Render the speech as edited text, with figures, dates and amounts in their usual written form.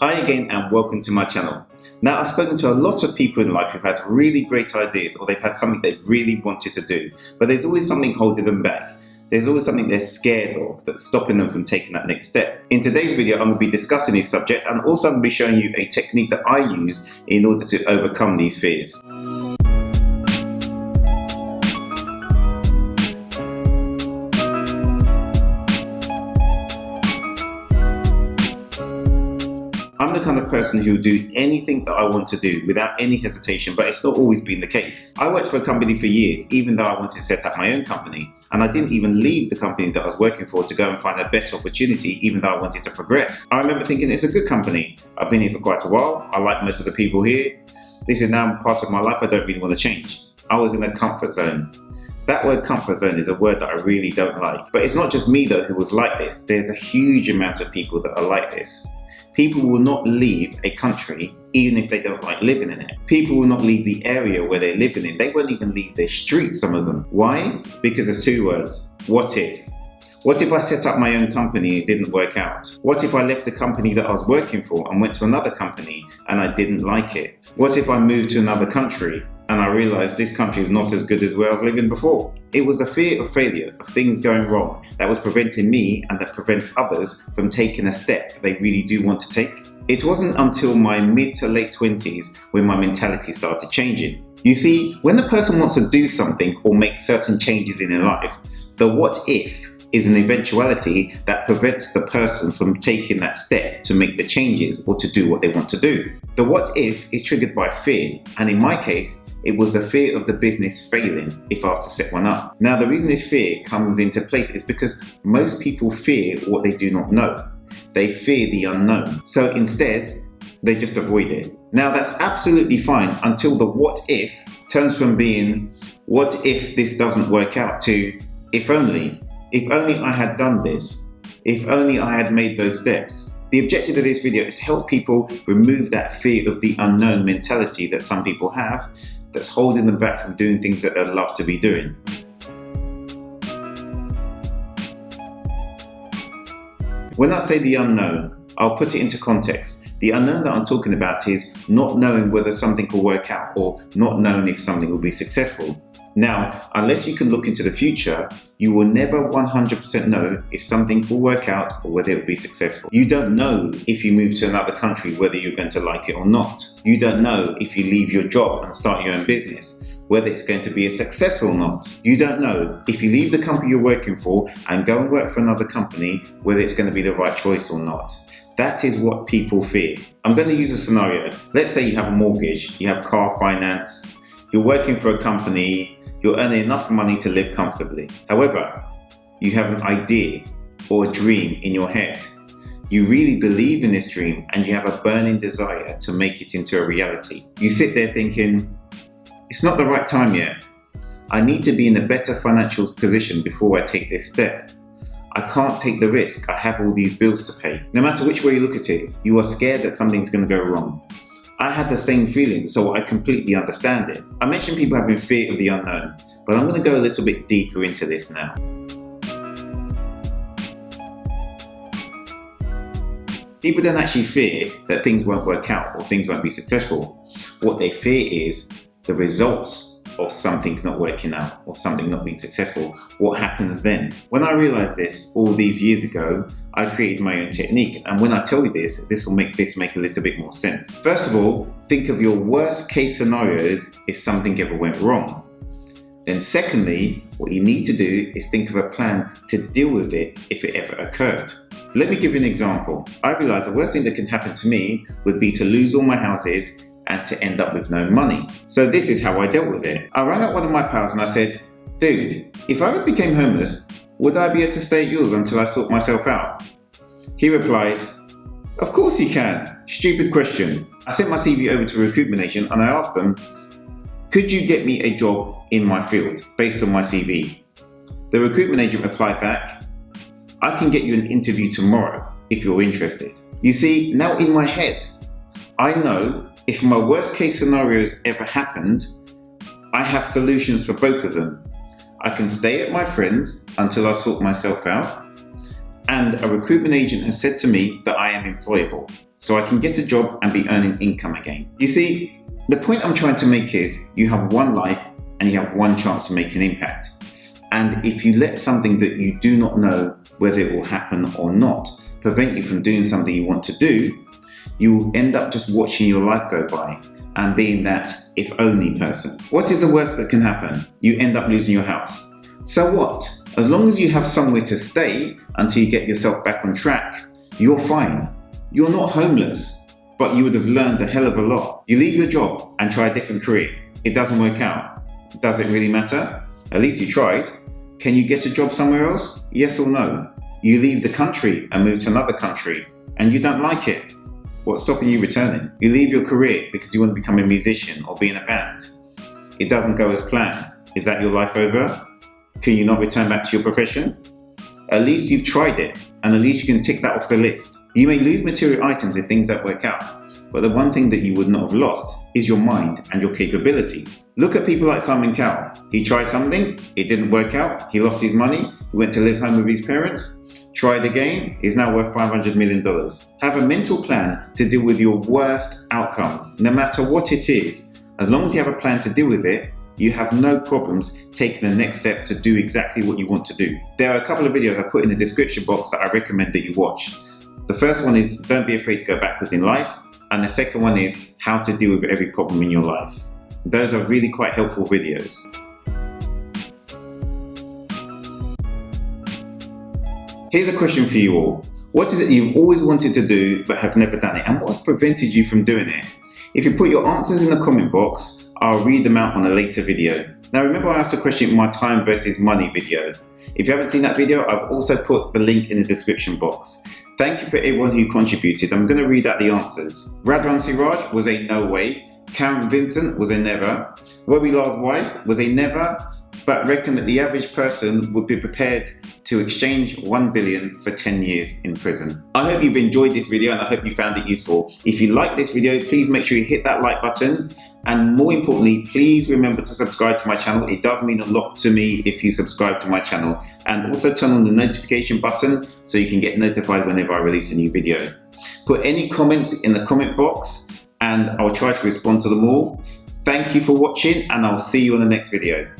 Hi again and welcome to my channel. Now, I've spoken to a lot of people in life who've had really great ideas or they've had something they've really wanted to do, but there's always something holding them back. There's always something they're scared of that's stopping them from taking that next step. In today's video, I'm going to be discussing this subject and also I'm going to be showing you a technique that I use in order to overcome these fears. I'm the kind of person who will do anything that I want to do without any hesitation, but it's not always been the case. I worked for a company for years, even though I wanted to set up my own company, and I didn't even leave the company that I was working for to go and find a better opportunity, even though I wanted to progress. I remember thinking, it's a good company. I've been here for quite a while. I like most of the people here. This is now part of my life I don't really want to change. I was in a comfort zone. That word comfort zone is a word that I really don't like. But it's not just me though who was like this. There's a huge amount of people that are like this. People will not leave a country even if they don't like living in it. People will not leave the area where they're living in. They won't even leave their street, some of them. Why? Because of two words. What if? What if I set up my own company and it didn't work out? What if I left the company that I was working for and went to another company and I didn't like it? What if I moved to another country and I realized this country is not as good as where I was living before? It was a fear of failure, of things going wrong, that was preventing me and that prevents others from taking a step that they really do want to take. It wasn't until my mid to late 20s when my mentality started changing. You see, when a person wants to do something or make certain changes in their life, the what if is an eventuality that prevents the person from taking that step to make the changes or to do what they want to do. The what if is triggered by fear, and in my case, it was the fear of the business failing if I was to set one up. Now, the reason this fear comes into place is because most people fear what they do not know. They fear the unknown. So instead, they just avoid it. Now, that's absolutely fine until the what if turns from being, what if this doesn't work out, to if only I had done this, if only I had made those steps. The objective of this video is to help people remove that fear of the unknown mentality that some people have that's holding them back from doing things that they'd love to be doing. When I say the unknown, I'll put it into context. The unknown that I'm talking about is not knowing whether something will work out or not knowing if something will be successful. Now, unless you can look into the future, you will never 100% know if something will work out or whether it will be successful. You don't know if you move to another country whether you're going to like it or not. You don't know if you leave your job and start your own business whether it's going to be a success or not. You don't know if you leave the company you're working for and go and work for another company whether it's going to be the right choice or not. That is what people fear. I'm going to use a scenario. Let's say you have a mortgage, you have car finance, you're working for a company, you're earning enough money to live comfortably. However, you have an idea or a dream in your head. You really believe in this dream and you have a burning desire to make it into a reality. You sit there thinking, it's not the right time yet. I need to be in a better financial position before I take this step. I can't take the risk. I have all these bills to pay. No matter which way you look at it, you are scared that something's going to go wrong. I had the same feeling, so I completely understand it. I mentioned people having fear of the unknown, but I'm going to go a little bit deeper into this now. People don't actually fear that things won't work out or things won't be successful. What they fear is the results of something not working out or something not being successful. What happens then? When I realized this all these years ago, I created my own technique. And when I tell you this will make this make a little bit more sense. First of all, think of your worst case scenarios if something ever went wrong. Then secondly, what you need to do is think of a plan to deal with it if it ever occurred. Let me give you an example. I realized the worst thing that can happen to me would be to lose all my houses and to end up with no money. So this is how I dealt with it. I rang up one of my pals and I said, dude, if I ever became homeless, would I be able to stay at yours until I sort myself out? He replied, of course you can. Stupid question. I sent my CV over to a recruitment agent and I asked them, could you get me a job in my field based on my CV? The recruitment agent replied back, I can get you an interview tomorrow if you're interested. You see, now in my head, I know if my worst case scenarios ever happened, I have solutions for both of them. I can stay at my friend's until I sort myself out, and a recruitment agent has said to me that I am employable. so I can get a job and be earning income again. You see, the point I'm trying to make is you have one life and you have one chance to make an impact. And if you let something that you do not know whether it will happen or not prevent you from doing something you want to do, you will end up just watching your life go by and being that if only person. What is the worst that can happen? You end up losing your house. So what? As long as you have somewhere to stay until you get yourself back on track, you're fine. You're not homeless, but you would have learned a hell of a lot. You leave your job and try a different career. It doesn't work out. Does it really matter? At least you tried. Can you get a job somewhere else? Yes or no? You leave the country and move to another country and you don't like it. What's stopping you returning? You leave your career because you want to become a musician or be in a band. It doesn't go as planned. Is that your life over? Can you not return back to your profession? At least you've tried it, and at least you can tick that off the list. You may lose material items in things that work out, but the one thing that you would not have lost is your mind and your capabilities. Look at people like Simon Cowell. He tried something, it didn't work out, he lost his money, he went to live home with his parents, tried again, he's now worth $500 million. Have a mental plan to deal with your worst outcomes, no matter what it is. As long as you have a plan to deal with it, you have no problems taking the next steps to do exactly what you want to do. There are a couple of videos I put in the description box that I recommend that you watch. The first one is don't be afraid to go backwards in life, and the second one is how to deal with every problem in your life. Those are really quite helpful videos. Here's a question for you all. What is it you've always wanted to do but have never done it, and what's prevented you from doing it? If you put your answers in the comment box, I'll read them out on a later video. Now remember, I asked a question in my time versus money video. If you haven't seen that video, I've also put the link in the description box. Thank you for everyone who contributed. I'm going to read out the answers. Radwan Siraj was a no way. Karen Vincent was a never. Robbie Law's wife was a never, but reckoned that the average person would be prepared to exchange 1 billion for 10 years in prison. I hope you've enjoyed this video and I hope you found it useful. If you like this video, please make sure you hit that like button. And more importantly, please remember to subscribe to my channel. It does mean a lot to me if you subscribe to my channel. And also turn on the notification button so you can get notified whenever I release a new video. Put any comments in the comment box and I'll try to respond to them all. Thank you for watching and I'll see you on the next video.